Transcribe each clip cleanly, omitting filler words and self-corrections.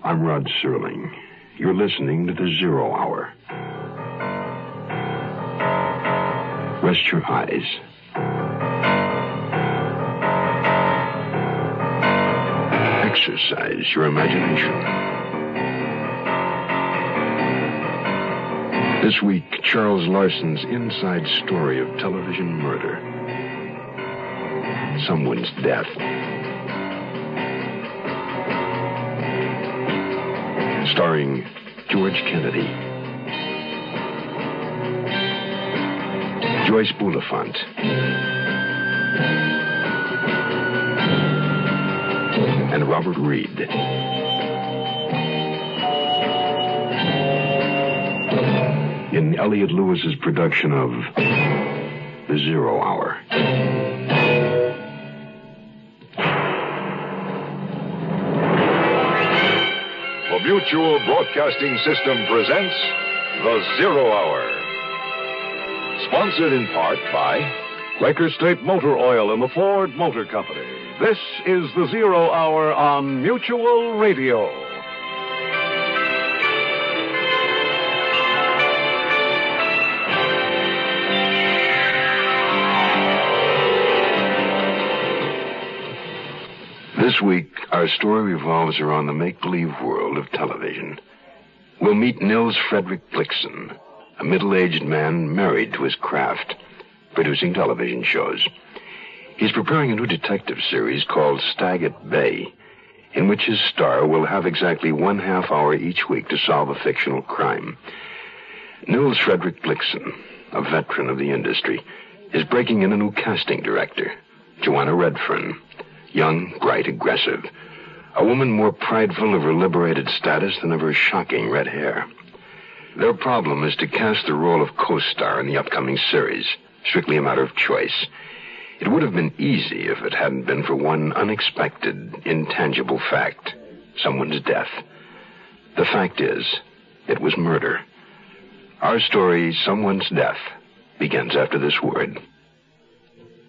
I'm Rod Serling. You're listening to the Zero Hour. Rest your eyes. Exercise your imagination. This week, Charles Larson's inside story of television murder. Someone's death. Starring George Kennedy, Joyce Bulifant, and Robert Reed. In Elliot Lewis's production of The Zero Hour. The Mutual Broadcasting System presents The Zero Hour. Sponsored in part by Quaker State Motor Oil and the Ford Motor Company. This is The Zero Hour on Mutual Radio. This week, our story revolves around the make-believe world of television. We'll meet Nils Frederick Blixen, a middle-aged man married to his craft, producing television shows. He's preparing a new detective series called Stag at Bay, in which his star will have exactly 1/2 hour each week to solve a fictional crime. Nils Frederick Blixen, a veteran of the industry, is breaking in a new casting director, Joanna Redfern. Young, bright, aggressive. A woman more prideful of her liberated status than of her shocking red hair. Their problem is to cast the role of co-star in the upcoming series, strictly a matter of choice. It would have been easy if it hadn't been for one unexpected, intangible fact. Someone's death. The fact is, it was murder. Our story, Someone's Death, begins after this word.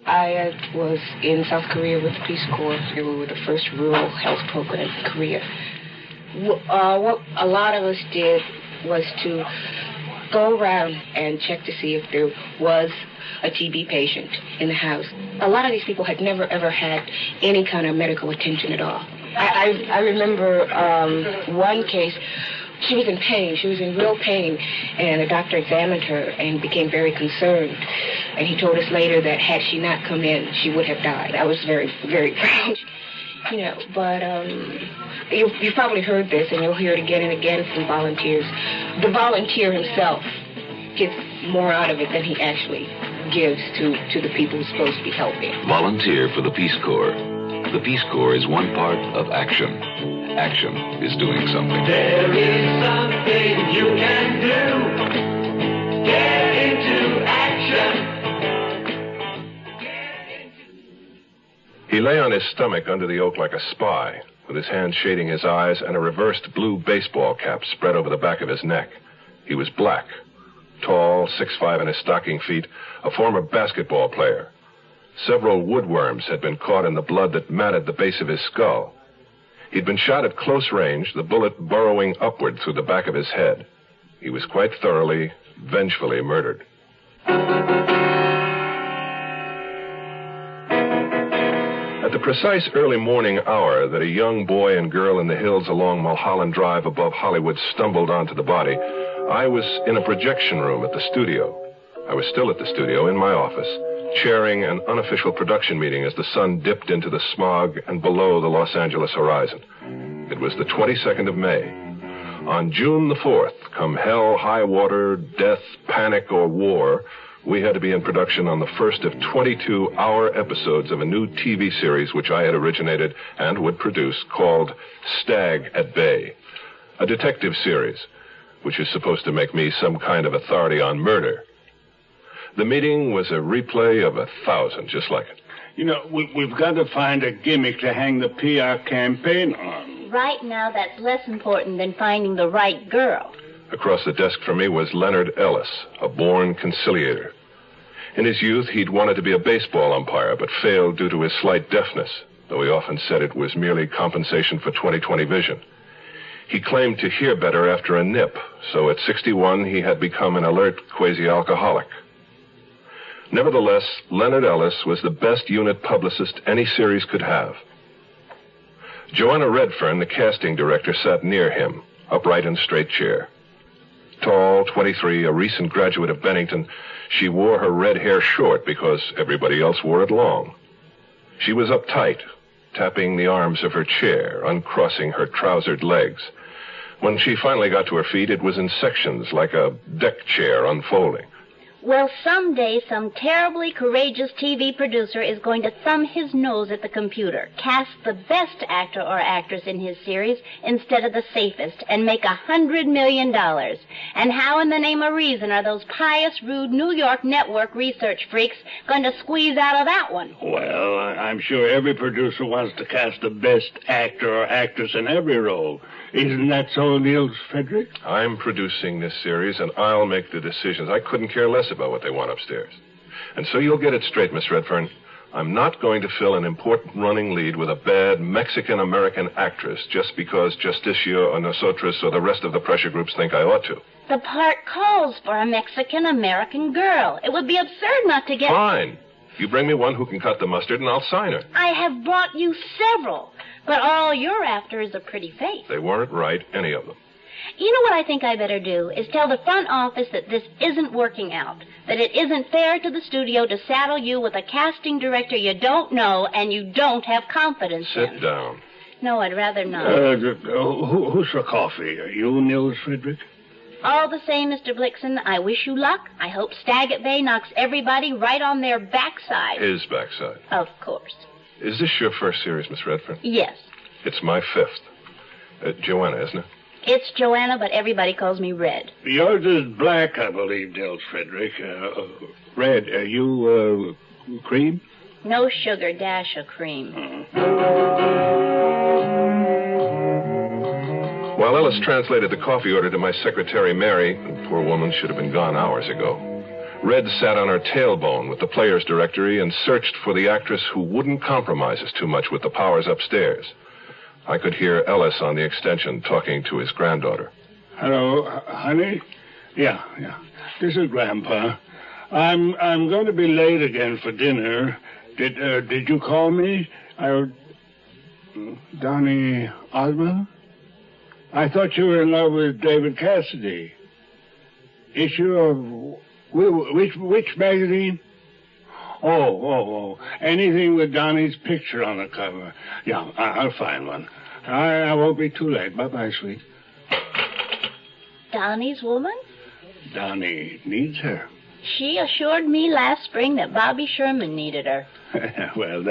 I was in South Korea with the Peace Corps. We were the first rural health program in Korea. What a lot of us did was to go around and check to see if there was a TB patient in the house. A lot of these people had never, ever had any kind of medical attention at all. I remember one case. She was in pain. She was in real pain. And the doctor examined her and became very concerned. And he told us later that had she not come in, she would have died. I was very, very proud. You know, but you've probably heard this, and you'll hear it again and again from volunteers. The volunteer himself gets more out of it than he actually gives to the people he's supposed to be helping. Volunteer for the Peace Corps. The Peace Corps is one part of action. Action is doing something. There is something you can do. Get into action. He lay on his stomach under the oak like a spy, with his hands shading his eyes and a reversed blue baseball cap spread over the back of his neck. He was black, tall, 6'5" in his stocking feet, a former basketball player. Several woodworms had been caught in the blood that matted the base of his skull. He'd been shot at close range, the bullet burrowing upward through the back of his head. He was quite thoroughly, vengefully murdered. At the precise early morning hour that a young boy and girl in the hills along Mulholland Drive above Hollywood stumbled onto the body, I was in a projection room at the studio. I was still at the studio in my office, chairing an unofficial production meeting as the sun dipped into the smog and below the Los Angeles horizon. It was the 22nd of May. On June the 4th, come hell, high water, death, panic, or war, we had to be in production on the first of 22-hour episodes of a new TV series which I had originated and would produce called Stag at Bay, a detective series which is supposed to make me some kind of authority on murder. The meeting was a replay of 1,000, just like it. You know, we've got to find a gimmick to hang the PR campaign on. Right now, that's less important than finding the right girl. Across the desk from me was Leonard Ellis, a born conciliator. In his youth, he'd wanted to be a baseball umpire, but failed due to his slight deafness, though he often said it was merely compensation for 20/20 vision. He claimed to hear better after a nip, so at 61 he had become an alert quasi-alcoholic. Nevertheless, Leonard Ellis was the best unit publicist any series could have. Joanna Redfern, the casting director, sat near him, upright in a straight chair. Tall, 23, a recent graduate of Bennington, she wore her red hair short because everybody else wore it long. She was uptight, tapping the arms of her chair, uncrossing her trousered legs. When she finally got to her feet, it was in sections, like a deck chair unfolding. Well, someday some terribly courageous TV producer is going to thumb his nose at the computer, cast the best actor or actress in his series instead of the safest, and make $100 million. And how in the name of reason are those pious, rude New York network research freaks going to squeeze out of that one? Well, I'm sure every producer wants to cast the best actor or actress in every role. Isn't that so, Niels Frederick? I'm producing this series, and I'll make the decisions. I couldn't care less about what they want upstairs. And so you'll get it straight, Miss Redfern. I'm not going to fill an important running lead with a bad Mexican-American actress just because Justicia or Nosotros or the rest of the pressure groups think I ought to. The part calls for a Mexican-American girl. It would be absurd not to get... Fine. You bring me one who can cut the mustard, and I'll sign her. I have brought you several, but all you're after is a pretty face. They weren't right, any of them. You know what I think I better do is tell the front office that this isn't working out, that it isn't fair to the studio to saddle you with a casting director you don't know and you don't have confidence in. Sit down. No, I'd rather not. Who's for coffee? Are you, Niels Frederick? All the same, Mr. Blixen, I wish you luck. I hope Staggett Bay knocks everybody right on their backside. His backside. Of course. Is this your first series, Miss Redfern? Yes. It's my fifth. Joanna, isn't it? It's Joanna, but everybody calls me Red. Yours is black, I believe, Niels Frederick. Red, are you, cream? No sugar, dash of cream. While Ellis translated the coffee order to my secretary, Mary, the poor woman should have been gone hours ago, Red sat on her tailbone with the players' directory and searched for the actress who wouldn't compromise us too much with the powers upstairs. I could hear Ellis on the extension talking to his granddaughter. Hello, honey? Yeah. This is Grandpa. I'm going to be late again for dinner. Did you call me? Donny Osmond? I thought you were in love with David Cassidy. Issue of which magazine? Oh. Anything with Donnie's picture on the cover. Yeah, I'll find one. I won't be too late. Bye-bye, sweet. Donnie's woman? Donnie needs her. She assured me last spring that Bobby Sherman needed her. Well,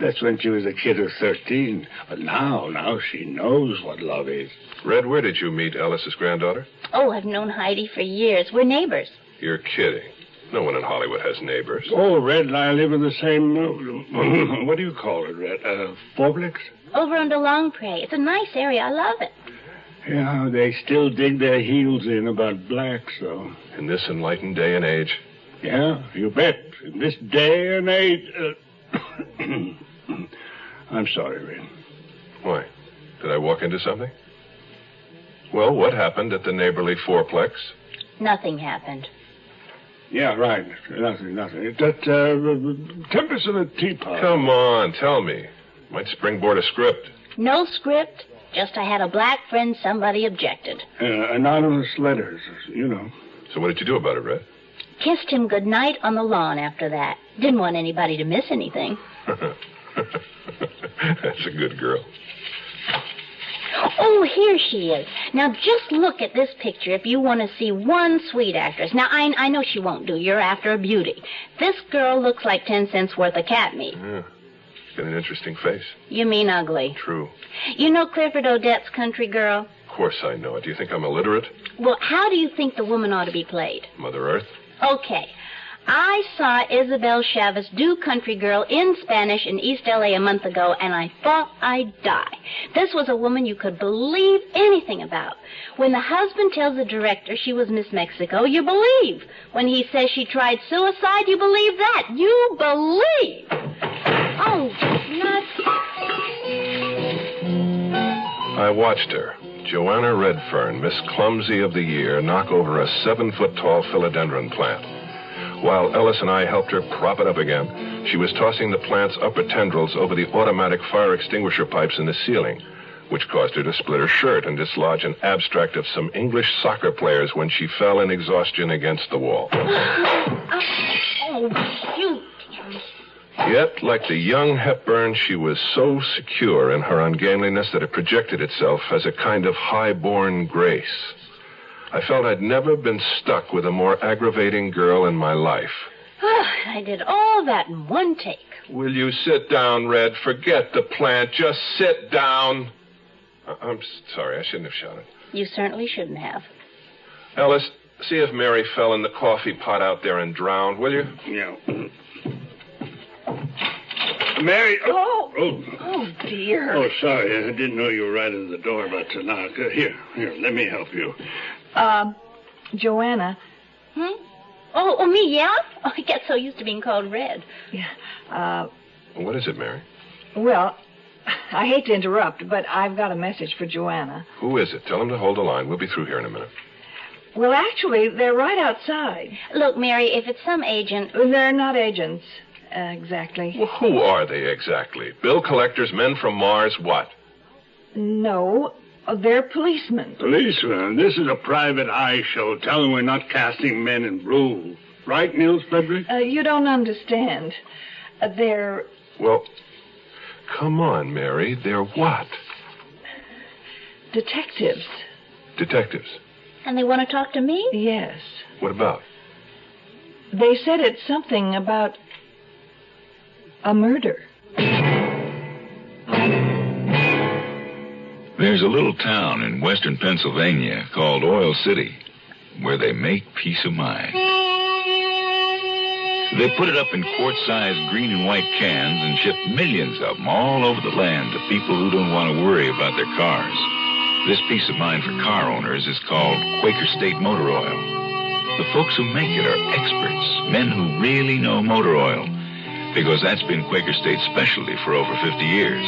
that's when she was a kid of 13. But now she knows what love is. Red, where did you meet Ellis's granddaughter? Oh, I've known Heidi for years. We're neighbors. You're kidding. No one in Hollywood has neighbors. Oh, Red and I live in the same, what do you call it, Red? Fourplex? Over under Longpre. It's a nice area. I love it. Yeah, they still dig their heels in about blacks, though. In this enlightened day and age? Yeah, you bet. In this day and age... I'm sorry, Red. Why? Did I walk into something? Well, what happened at the neighborly fourplex? Nothing happened. Yeah, right. Nothing. That, tempest in a teapot. Come on, tell me. Might springboard a script. No script. Just I had a black friend, somebody objected. Anonymous letters, you know. So what did you do about it, Red? Kissed him goodnight on the lawn after that. Didn't want anybody to miss anything. That's a good girl. Oh, here she is. Now, just look at this picture if you want to see one sweet actress. Now, I know she won't do. You're after a beauty. This girl looks like 10 cents worth of cat meat. Yeah. Got an interesting face. You mean ugly. True. You know Clifford Odette's Country Girl? Of course I know it. Do you think I'm illiterate? Well, how do you think the woman ought to be played? Mother Earth? Okay. I saw Isabel Chavez do Country Girl in Spanish in East L.A. a month ago, and I thought I'd die. This was a woman you could believe anything about. When the husband tells the director she was Miss Mexico, you believe. When he says she tried suicide, you believe that. You believe. Oh, nuts. I watched her, Joanna Redfern, Miss Clumsy of the Year, knock over a 7-foot-tall philodendron plant. While Ellis and I helped her prop it up again, she was tossing the plant's upper tendrils over the automatic fire extinguisher pipes in the ceiling, which caused her to split her shirt and dislodge an abstract of some English soccer players when she fell in exhaustion against the wall. Oh, shoot. Yet, like the young Hepburn, she was so secure in her ungainliness that it projected itself as a kind of high-born grace. I felt I'd never been stuck with a more aggravating girl in my life. I did all that in one take. Will you sit down, Red? Forget the plant. Just sit down. I'm sorry. I shouldn't have shouted. You certainly shouldn't have. Ellis, see if Mary fell in the coffee pot out there and drowned, will you? Yeah. Mary. Oh, dear. Oh, sorry. I didn't know you were right at the door about to knock. Here, let me help you. Joanna. Oh, me, yeah? Oh, I get so used to being called Red. Yeah. What is it, Mary? Well, I hate to interrupt, but I've got a message for Joanna. Who is it? Tell him to hold the line. We'll be through here in a minute. Well, actually, they're right outside. Look, Mary, if it's some agent... They're not agents, exactly. Well, who are they exactly? Bill collectors, men from Mars, what? No, they're policemen. Policeman, this is a private eye show. Tell them we're not casting men in blue. Right, Nils Frederick? You don't understand. They're... Well, come on, Mary. They're what? detectives. Detectives? And they want to talk to me? Yes. What about? They said it's something about a murder. There's a little town in western Pennsylvania called Oil City where they make peace of mind. They put it up in quart-sized green and white cans and ship millions of them all over the land to people who don't want to worry about their cars. This peace of mind for car owners is called Quaker State Motor Oil. The folks who make it are experts, men who really know motor oil, because that's been Quaker State's specialty for over 50 years.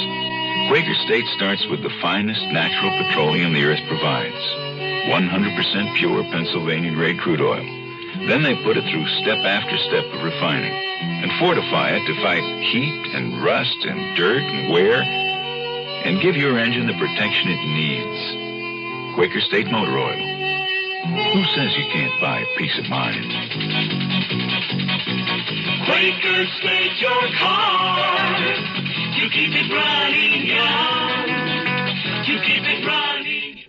Quaker State starts with the finest natural petroleum the earth provides, 100% pure Pennsylvania-grade crude oil. Then they put it through step after step of refining and fortify it to fight heat and rust and dirt and wear and give your engine the protection it needs. Quaker State Motor Oil. Who says you can't buy peace of mind? Quaker State your car. You keep it running, young. You keep it running.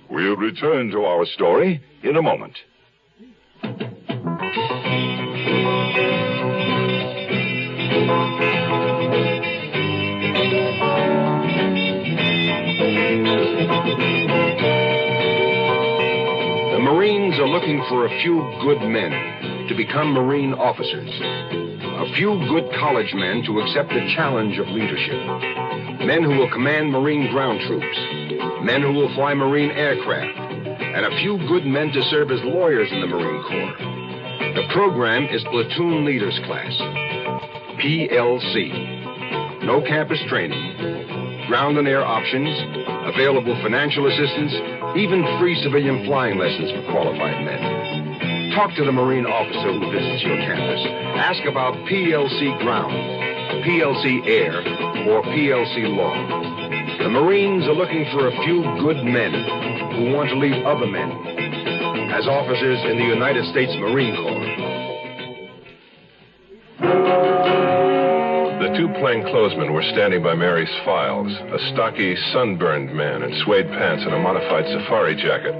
We'll return to our story in a moment. The Marines are looking for a few good men to become Marine officers. A few good college men to accept the challenge of leadership. Men who will command Marine ground troops. Men who will fly Marine aircraft. And a few good men to serve as lawyers in the Marine Corps. The program is Platoon Leaders Class. PLC. No campus training. Ground and air options. Available financial assistance. Even free civilian flying lessons for qualified men. Talk to the Marine officer who visits your campus. Ask about PLC Ground, PLC Air, or PLC Law. The Marines are looking for a few good men who want to lead other men as officers in the United States Marine Corps. The two plainclothesmen were standing by Mary's files, a stocky, sunburned man in suede pants and a modified safari jacket,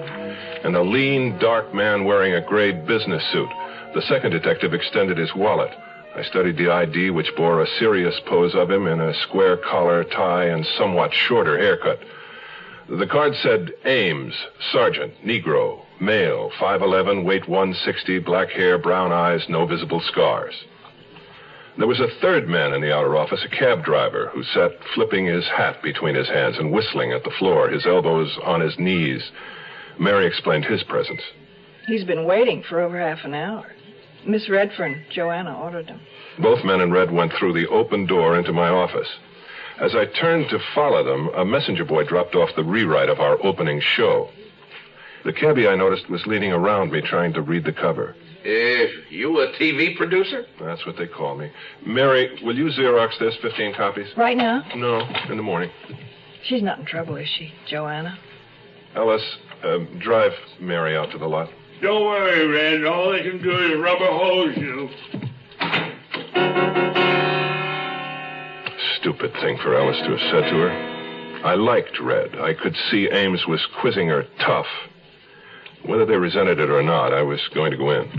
and a lean, dark man wearing a gray business suit. The second detective extended his wallet. I studied the ID, which bore a serious pose of him in a square collar, tie, and somewhat shorter haircut. The card said Ames, Sergeant, Negro, male, 5'11", weight 160, black hair, brown eyes, no visible scars. There was a third man in the outer office, a cab driver, who sat flipping his hat between his hands and whistling at the floor, his elbows on his knees. Mary explained his presence. He's been waiting for over half an hour. Miss Redfern, Joanna ordered him. Both men in red went through the open door into my office. As I turned to follow them, a messenger boy dropped off the rewrite of our opening show. The cabbie, I noticed, was leaning around me trying to read the cover. You a TV producer? That's what they call me. Mary, will you Xerox this, 15 copies? Right now? No, in the morning. She's not in trouble, is she, Joanna? Ellis, drive Mary out to the lot. Don't worry, Red. All they can do is rubber hose you. Stupid thing for Ellis to have said to her. I liked Red. I could see Ames was quizzing her tough. Whether they resented it or not, I was going to go in.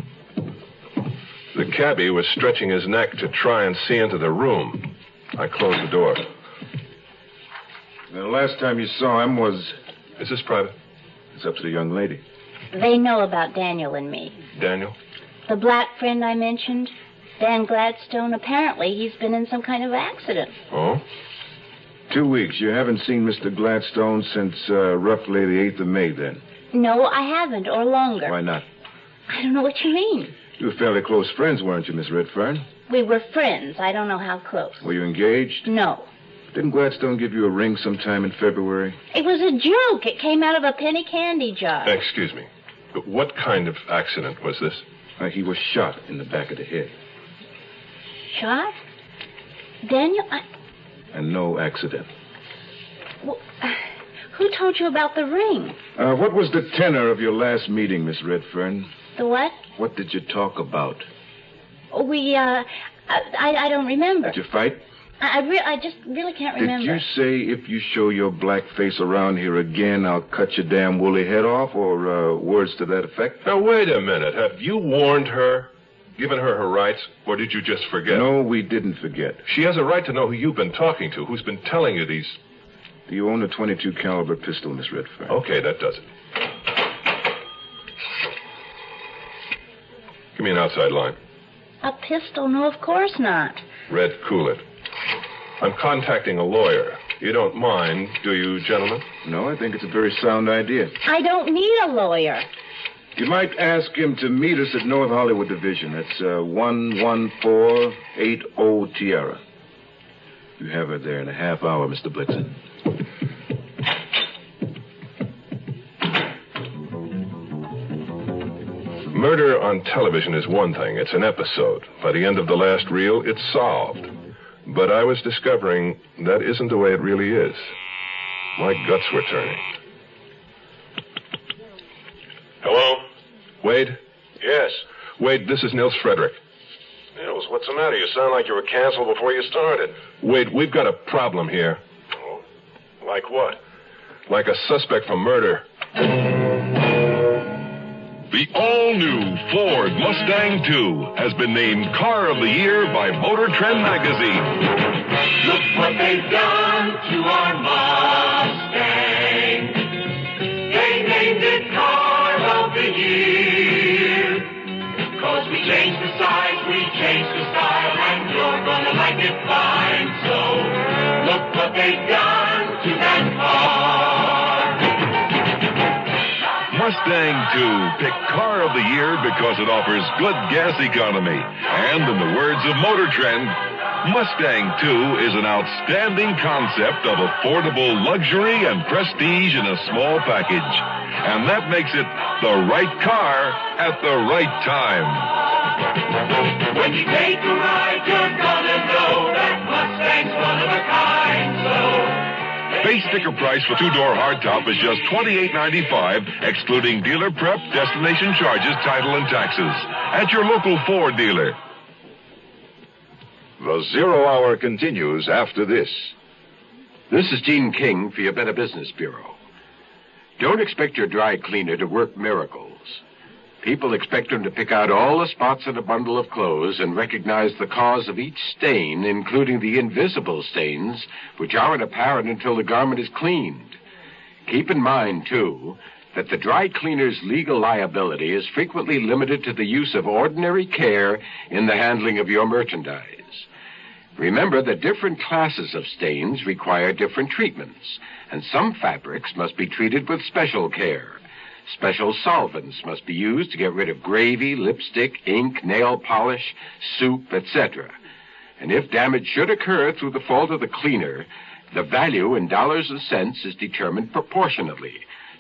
The cabbie was stretching his neck to try and see into the room. I closed the door. The last time you saw him was... Is this private? It's up to the young lady. They know about Daniel and me. Daniel? The black friend I mentioned, Dan Gladstone, apparently he's been in some kind of accident. Oh? 2 weeks. You haven't seen Mr. Gladstone since roughly the 8th of May, then? No, I haven't, or longer. Why not? I don't know what you mean. You were fairly close friends, weren't you, Miss Redfern? We were friends. I don't know how close. Were you engaged? No. Didn't Gladstone give you a ring sometime in February? It was a joke. It came out of a penny candy jar. Excuse me. But what kind of accident was this? He was shot in the back of the head. Shot? Daniel, And no accident. Well, who told you about the ring? What was the tenor of your last meeting, Miss Redfern? The what? What did you talk about? I don't remember. Did you fight? I just really can't remember. Did you say, if you show your black face around here again, I'll cut your damn woolly head off, or words to that effect? Now, wait a minute. Have you warned her, given her her rights, or did you just forget? No, we didn't forget. She has a right to know who you've been talking to, who's been telling you these... Do you own a .22 caliber pistol, Miss Redfern? Okay, that does it. Give me an outside line. A pistol? No, of course not. Red, cool it. I'm contacting a lawyer. You don't mind, do you, gentlemen? No, I think it's a very sound idea. I don't need a lawyer. You might ask him to meet us at North Hollywood Division. That's 11480 Tierra. You have her there in a half hour, Mr. Blitzen. Murder on television is one thing. It's an episode. By the end of the last reel, it's solved. But I was discovering that isn't the way it really is. My guts were turning. Hello? Wade? Yes. Wade, this is Nils Frederick. Nils, what's the matter? You sound like you were canceled before you started. Wade, we've got a problem here. Oh, like what? Like a suspect for murder. The all-new Ford Mustang II has been named Car of the Year by Motor Trend magazine. Look what they've done to our Mustang. They named it Car of the Year. 'Cause we changed the size, we changed the style, and you're gonna like it fine. So, look what they've done to that car. Mustang II, picked Car of the Year because it offers good gas economy. And in the words of Motor Trend, Mustang II is an outstanding concept of affordable luxury and prestige in a small package. And that makes it the right car at the right time. When you take a ride, you're gonna know that Mustang's one of a kind. So, Base sticker price for two-door hardtop is just $28.95, excluding dealer prep, destination charges, title, and taxes. At your local Ford dealer. The Zero Hour continues after this. This is Gene King for your Better Business Bureau. Don't expect your dry cleaner to work miracles. People expect him to pick out all the spots in a bundle of clothes and recognize the cause of each stain, including the invisible stains, which aren't apparent until the garment is cleaned. Keep in mind, too, that the dry cleaner's legal liability is frequently limited to the use of ordinary care in the handling of your merchandise. Remember that different classes of stains require different treatments, and some fabrics must be treated with special care. Special solvents must be used to get rid of gravy, lipstick, ink, nail polish, soup, etc. And if damage should occur through the fault of the cleaner, the value in dollars and cents is determined proportionately.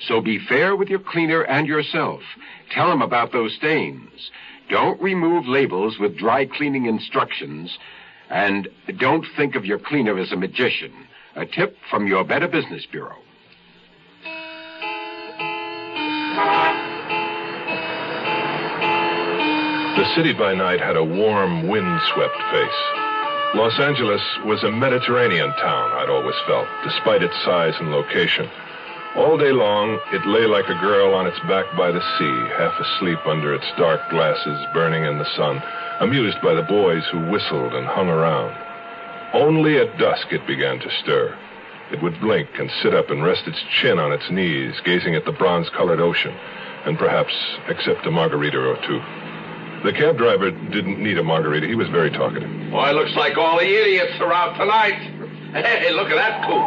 So be fair with your cleaner and yourself. Tell him about those stains. Don't remove labels with dry cleaning instructions. And don't think of your cleaner as a magician. A tip from your Better Business Bureau. The city by night had a warm, wind-swept face. Los Angeles was a Mediterranean town, I'd always felt, despite its size and location. All day long, it lay like a girl on its back by the sea, half asleep under its dark glasses burning in the sun, amused by the boys who whistled and hung around. Only at dusk it began to stir. It would blink and sit up and rest its chin on its knees, gazing at the bronze-colored ocean, and perhaps accept a margarita or two. The cab driver didn't need a margarita. He was very talkative. Boy, looks like all the idiots are out tonight. Hey, look at that coot.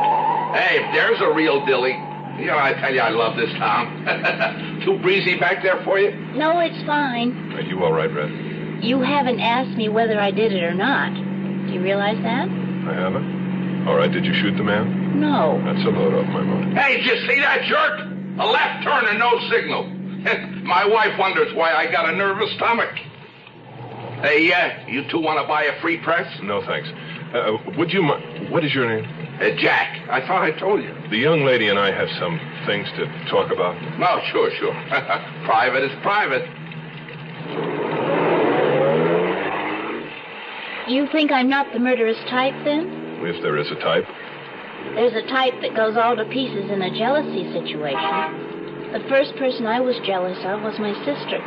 Hey, there's a real dilly. You know, I tell you, I love this town. Too breezy back there for you? No, it's fine. Are you all right, Red? You haven't asked me whether I did it or not. Do you realize that? I haven't. All right, did you shoot the man? No. That's a load off my motor. Hey, did you see that jerk? A left turn and no signal. My wife wonders why I got a nervous stomach. Hey, you two want to buy a free press? No, thanks. Would you mind? What is your name? Jack. I thought I told you. The young lady and I have some things to talk about. No, sure. Private is private. You think I'm not the murderous type, then? If there is a type. There's a type that goes all to pieces in a jealousy situation. The first person I was jealous of was my sister.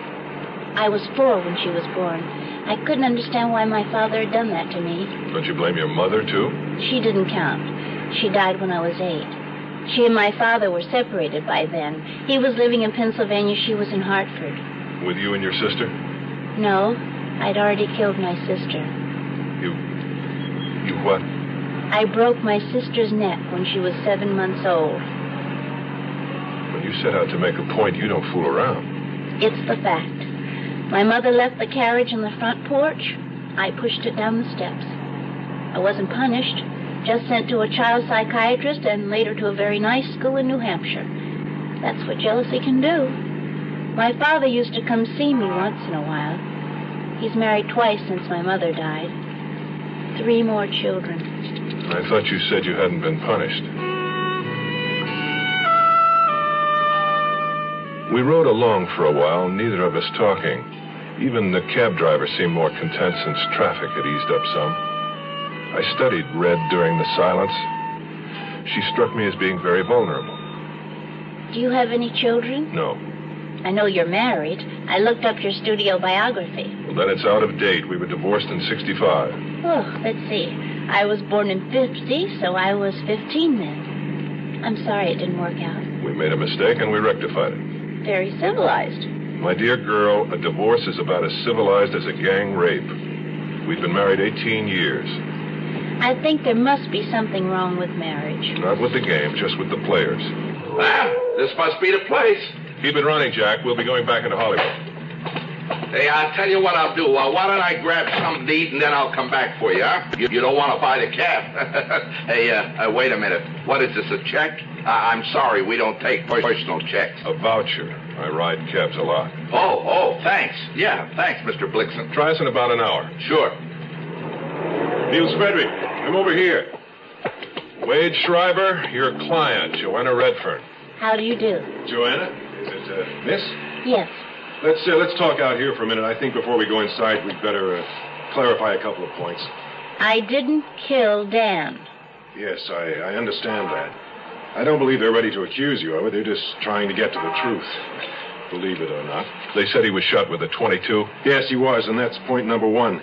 I was 4 when she was born. I couldn't understand why my father had done that to me. Don't you blame your mother, too? She didn't count. She died when I was 8. She and my father were separated by then. He was living in Pennsylvania. She was in Hartford. With you and your sister? No, I'd already killed my sister. You what? I broke my sister's neck when she was 7 months old. When you set out to make a point, you don't fool around. It's the fact. My mother left the carriage on the front porch. I pushed it down the steps. I wasn't punished, just sent to a child psychiatrist and later to a very nice school in New Hampshire. That's what jealousy can do. My father used to come see me once in a while. He's married twice since my mother died. 3 more children. I thought you said you hadn't been punished. We rode along for a while, neither of us talking. Even the cab driver seemed more content since traffic had eased up some. I studied Red during the silence. She struck me as being very vulnerable. Do you have any children? No. I know you're married. I looked up your studio biography. Well, then it's out of date. We were divorced in 65. Oh, let's see. I was born in 50, so I was 15 then. I'm sorry it didn't work out. We made a mistake and we rectified it. Very civilized. My dear girl, a divorce is about as civilized as a gang rape. We've been married 18 years. I think there must be something wrong with marriage. Not with the game, just with the players. Well, this must be the place. Keep it running, Jack. We'll be going back into Hollywood. Hey, I'll tell you what I'll do. Why don't I grab something to eat and then I'll come back for you, huh? You don't want to buy the cab. Hey, wait a minute. What is this, a check? I'm sorry, we don't take personal checks. A voucher. I ride cabs a lot. Oh, thanks. Yeah, thanks, Mr. Blixen. Try us in about an hour. Sure. Niels Frederick, I'm over here. Wade Schreiber, your client, Joanna Redfern. How do you do? Joanna? Is it, Miss? Yes. Let's talk out here for a minute. I think before we go inside, we'd better clarify a couple of points. I didn't kill Dan. Yes, I understand that. I don't believe they're ready to accuse you of it. They're just trying to get to the truth. Believe it or not. They said he was shot with a .22? Yes, he was, and that's point number 1.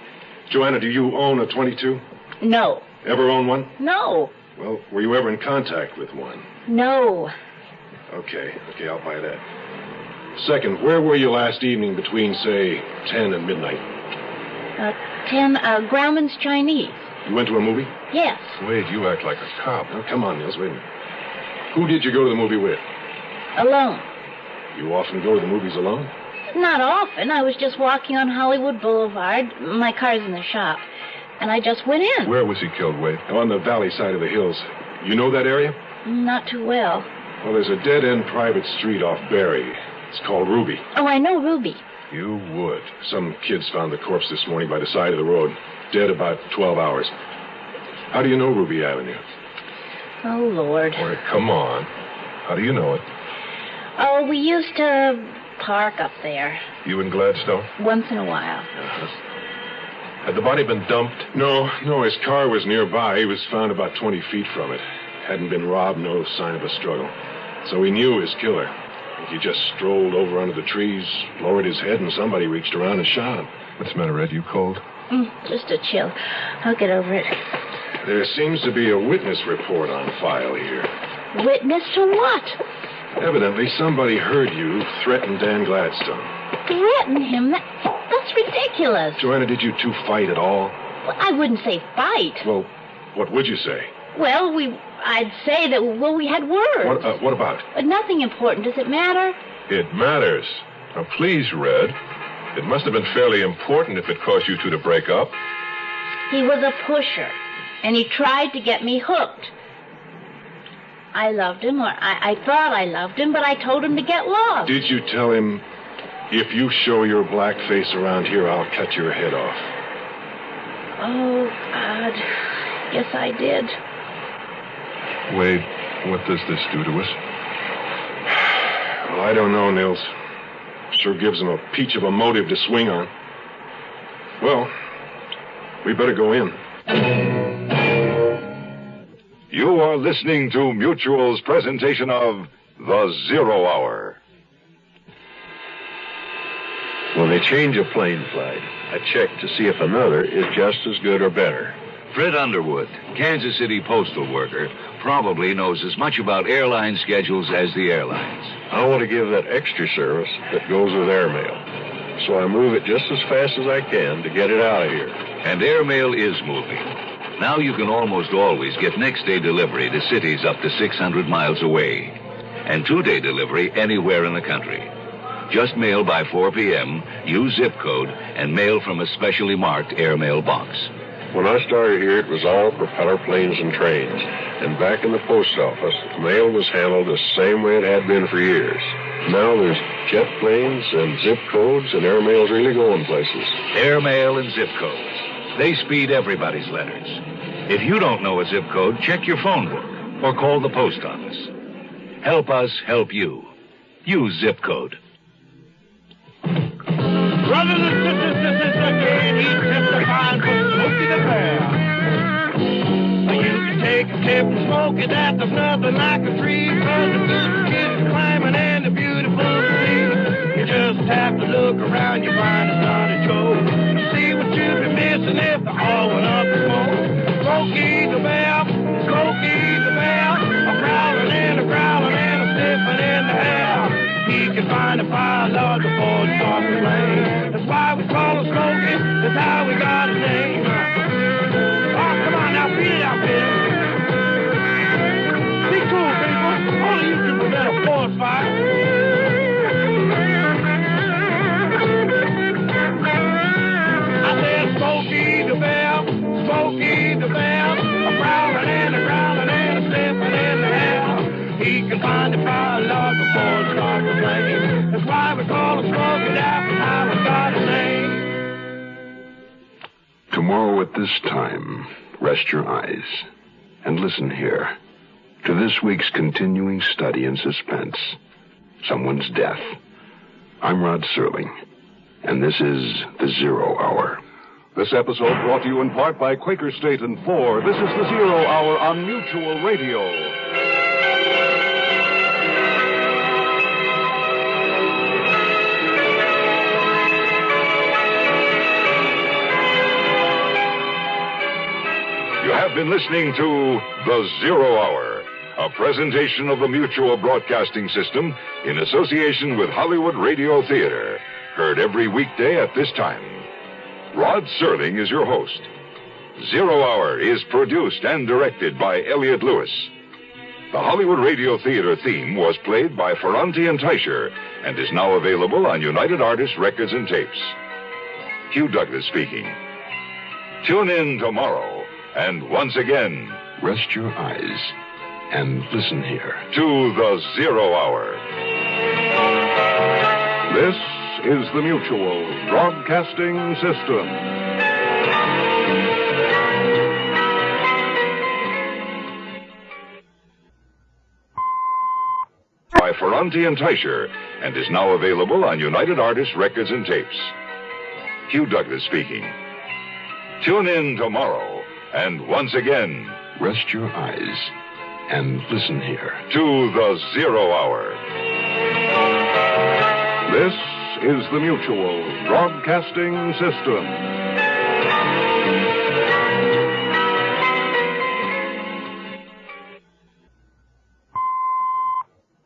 Joanna, do you own a .22? No. Ever own one? No. Well, were you ever in contact with one? No. Okay, I'll buy that. Second, where were you last evening between, say, 10 and midnight? 10, Grauman's Chinese. You went to a movie? Yes. Wade, you act like a cop. Oh, come on, Niels, wait a minute. Who did you go to the movie with? Alone. You often go to the movies alone? Not often. I was just walking on Hollywood Boulevard. My car's in the shop. and I just went in. Where was he killed, Wade? On the valley side of the hills. You know that area? Not too well. Well, there's a dead-end private street off Barry. It's called Ruby. Oh, I know Ruby. You would. Some kids found the corpse this morning by the side of the road. Dead about 12 hours. How do you know Ruby Avenue? Oh, Lord. Wait, come on. How do you know it? Oh, we used to park up there. You in Gladstone? Once in a while. Had the body been dumped? No, his car was nearby. He was found about 20 feet from it. Hadn't been robbed, no sign of a struggle. So he knew his killer. He just strolled over under the trees, lowered his head, and somebody reached around and shot him. What's the matter, Red? You cold? Just a chill. I'll get over it. There seems to be a witness report on file here. Witness to what? Evidently, somebody heard you threaten Dan Gladstone. Threaten him? That's ridiculous. Joanna, did you two fight at all? Well, I wouldn't say fight. Well, what would you say? Well, I'd say that, we had words. What about? But nothing important. Does it matter? It matters. Now, please, Red. It must have been fairly important if it caused you two to break up. He was a pusher, and he tried to get me hooked. I loved him, or I thought I loved him, but I told him to get lost. Did you tell him, if you show your black face around here, I'll cut your head off? Oh, God. Yes, I did. Wade, what does this do to us? Well, I don't know, Nils. Sure gives him a peach of a motive to swing on. Well, we better go in. You are listening to Mutual's presentation of The Zero Hour. When they change a plane flight, I check to see if another is just as good or better. Fred Underwood, Kansas City postal worker, probably knows as much about airline schedules as the airlines. I want to give that extra service that goes with airmail. So I move it just as fast as I can to get it out of here. And airmail is moving. Now you can almost always get next-day delivery to cities up to 600 miles away. And two-day delivery anywhere in the country. Just mail by 4 p.m., use zip code, and mail from a specially marked airmail box. When I started here, it was all propeller planes and trains. And back in the post office, mail was handled the same way it had been for years. Now there's jet planes and zip codes, and airmail's really going places. Airmail and zip codes. They speed everybody's letters. If you don't know a zip code, check your phone book or call the post office. Help us help you. Use zip code. Brothers and sisters, this is again, he's testifying for Smokey the Bear. You can take a tip from Smokey, that there's nothing like a tree, cause the good kids climbing and the beautiful sea. You just have to look around, you find it's not a joke. See what you've been missing if they all went up in smoke. Smokey the Bear, Smokey the Bear, a growling and a sniffing in the air. He can find a fire lord before it starts to rain. That's why we call him Smokey. That's how we got his name. Oh, come on now, beat it out, Bill. Be cool, people. Only you can prevent a forest fire. I said Smokey the Bear, Smokey the Bear, a growling and a sniffing in the air. He can find a fire log before it starts to rain. That's why we call him Smokey. That's how we got his name. Tomorrow at this time, rest your eyes and listen here to this week's continuing study in suspense, someone's death. I'm Rod Serling, and this is The Zero Hour. This episode brought to you in part by Quaker State and Ford. This is The Zero Hour on Mutual Radio. You have been listening to The Zero Hour, a presentation of the Mutual Broadcasting System in association with Hollywood Radio Theater. Heard every weekday at this time. Rod Serling is your host. Zero Hour is produced and directed by Elliott Lewis. The Hollywood Radio Theater theme was played by Ferranti and Teicher and is now available on United Artists Records and Tapes. Hugh Douglas speaking. Tune in tomorrow, and once again, Rest your eyes and listen here. to the Zero Hour. This is the Mutual Broadcasting System. By Ferranti and Teicher, and is now available on United Artists Records and Tapes. Hugh Douglas speaking. Tune in tomorrow, and once again, Rest your eyes and listen here. to the Zero Hour. This is the Mutual Broadcasting System.